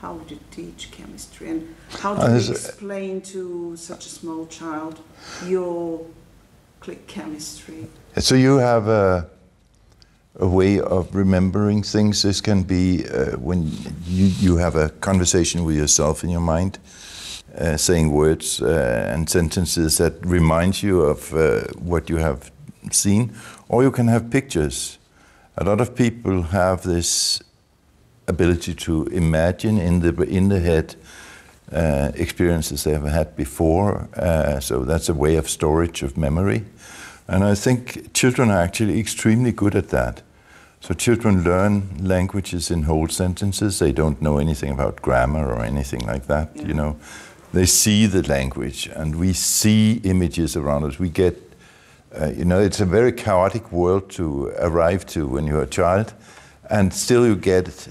how would you teach chemistry, and how do you explain to such a small child your click chemistry? So you have a way of remembering things. This can be when you have a conversation with yourself in your mind, saying words and sentences that remind you of what you have seen, or you can have pictures. A lot of people have this ability to imagine in the head experiences they have had before, so that's a way of storage of memory. And I think children are actually extremely good at that. So children learn languages in whole sentences. They don't know anything about grammar or anything like that, you know. They see the language, and we see images around us. We get, you know, it's a very chaotic world to arrive to when you're a child, and still you get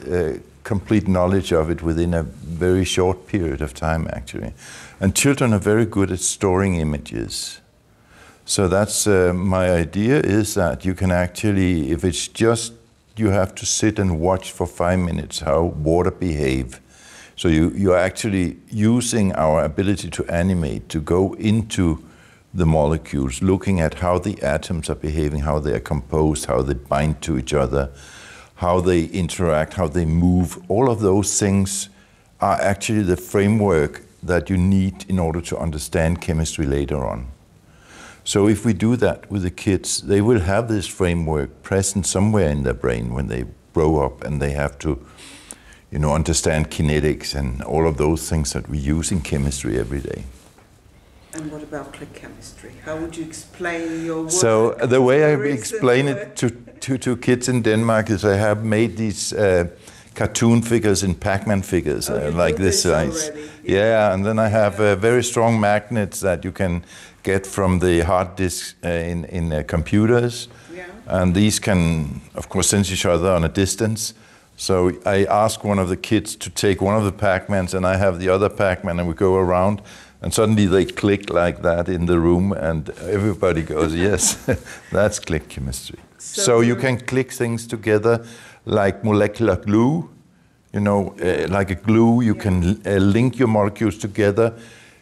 complete knowledge of it within a very short period of time, actually. And children are very good at storing images. So that's my idea, is that you can actually, if it's just, you have to sit and watch for 5 minutes how water behave. So you're actually using our ability to animate, to go into the molecules, looking at how the atoms are behaving, how they are composed, how they bind to each other, how they interact, how they move. All of those things are actually the framework that you need in order to understand chemistry later on. So if we do that with the kids, they will have this framework present somewhere in their brain when they grow up, and they have to, you know, understand kinetics and all of those things that we use in chemistry every day. And what about click chemistry? How would you explain your work? So the way I explain it to kids in Denmark is I have made these cartoon figures in Pac-Man figures, like this size. Yeah, and then I have very strong magnets that you can get from the hard disks in computers. Yeah. And these can, of course, sense each other on a distance. So I ask one of the kids to take one of the Pac-Mans, and I have the other Pac-Man, and we go around, and suddenly they click like that in the room, and everybody goes, yes, that's click chemistry. So you can click things together like molecular glue, you know, like a glue. You can link your molecules together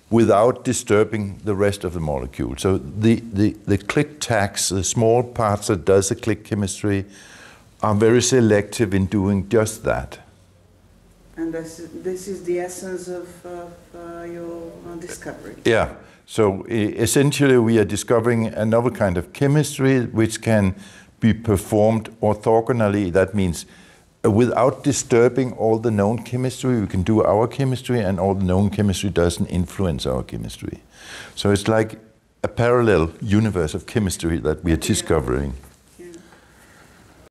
without disturbing the rest of the molecule. So the click tags, the small parts that does the click chemistry, are very selective in doing just that. And this is the essence of your discovery. Yeah. So essentially we are discovering a novel kind of chemistry which can be performed orthogonally. That means without disturbing all the known chemistry, we can do our chemistry, and all the known chemistry doesn't influence our chemistry. So it's like a parallel universe of chemistry that we are discovering.